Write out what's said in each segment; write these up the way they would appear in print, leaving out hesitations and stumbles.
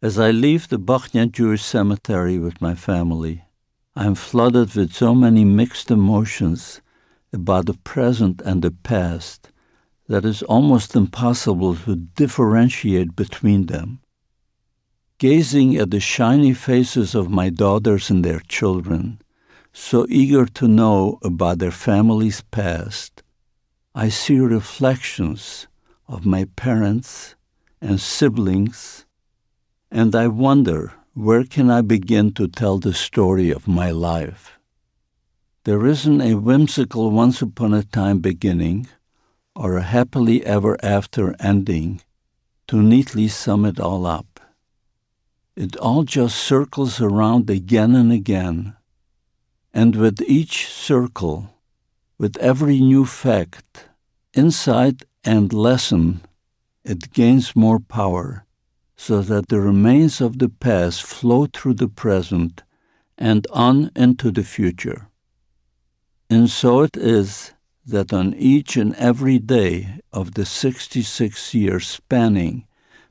As I leave the Bachnia Jewish Cemetery with my family, I am flooded with so many mixed emotions about the present and the past that it's almost impossible to differentiate between them. Gazing at the shiny faces of my daughters and their children, so eager to know about their family's past, I see reflections of my parents and siblings, and I wonder, where can I begin to tell the story of my life? There isn't a whimsical once upon a time beginning or a happily ever after ending to neatly sum it all up. It all just circles around again and again, and with each circle, with every new fact, insight and lesson, it gains more power, so that the remains of the past flow through the present and on into the future. And so it is that on each and every day of the 66 years spanning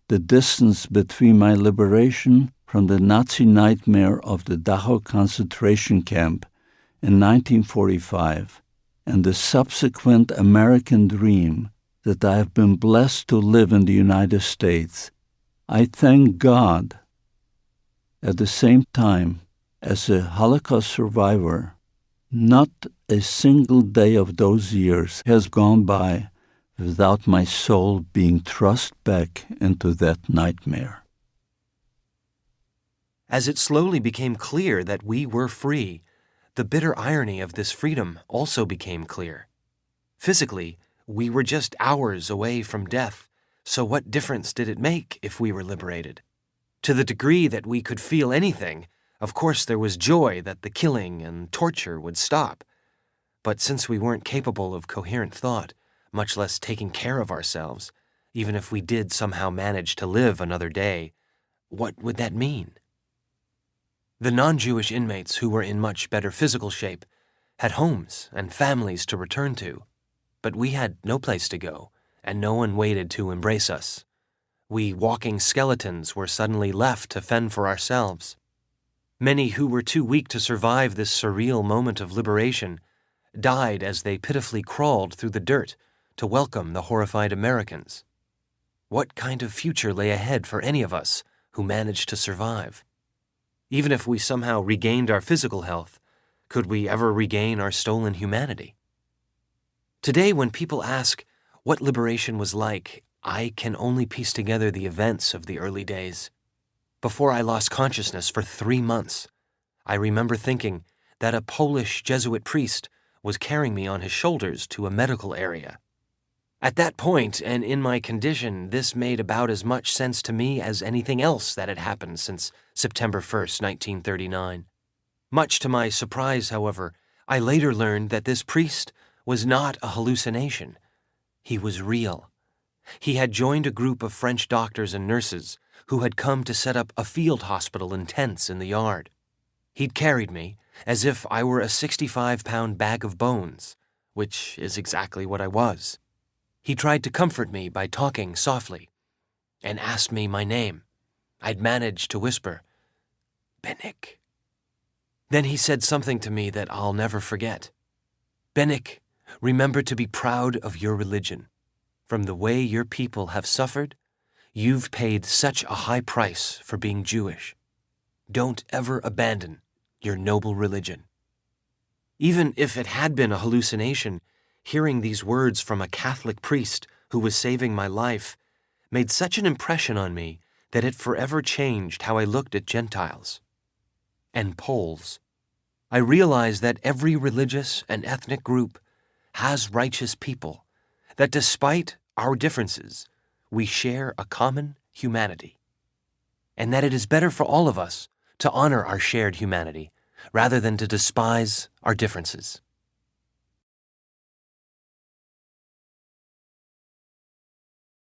the distance between my liberation from the Nazi nightmare of the Dachau concentration camp in 1945 and the subsequent American dream that I have been blessed to live in the United States, I thank God. At the same time, as a Holocaust survivor, not a single day of those years has gone by without my soul being thrust back into that nightmare. As it slowly became clear that we were free, the bitter irony of this freedom also became clear. Physically, we were just hours away from death, so what difference did it make if we were liberated? To the degree that we could feel anything, of course there was joy that the killing and torture would stop. But since we weren't capable of coherent thought, much less taking care of ourselves, even if we did somehow manage to live another day, what would that mean? The non-Jewish inmates who were in much better physical shape had homes and families to return to, but we had no place to go, and no one waited to embrace us. We walking skeletons were suddenly left to fend for ourselves. Many who were too weak to survive this surreal moment of liberation died as they pitifully crawled through the dirt to welcome the horrified Americans. What kind of future lay ahead for any of us who managed to survive? Even if we somehow regained our physical health, could we ever regain our stolen humanity? Today, when people ask what liberation was like, I can only piece together the events of the early days. Before I lost consciousness for 3 months, I remember thinking that a Polish Jesuit priest was carrying me on his shoulders to a medical area. At that point, and in my condition, this made about as much sense to me as anything else that had happened since September 1st, 1939. Much to my surprise, however, I later learned that this priest was not a hallucination. He was real. He had joined a group of French doctors and nurses who had come to set up a field hospital in tents in the yard. He'd carried me as if I were a 65-pound bag of bones, which is exactly what I was. He tried to comfort me by talking softly and asked me my name. I'd managed to whisper, "Benik." Then he said something to me that I'll never forget. "Benik, remember to be proud of your religion. From the way your people have suffered, you've paid such a high price for being Jewish. Don't ever abandon your noble religion." Even if it had been a hallucination, hearing these words from a Catholic priest who was saving my life made such an impression on me that it forever changed how I looked at Gentiles and Poles. I realized that every religious and ethnic group has righteous people, that despite our differences, we share a common humanity, and that it is better for all of us to honor our shared humanity rather than to despise our differences.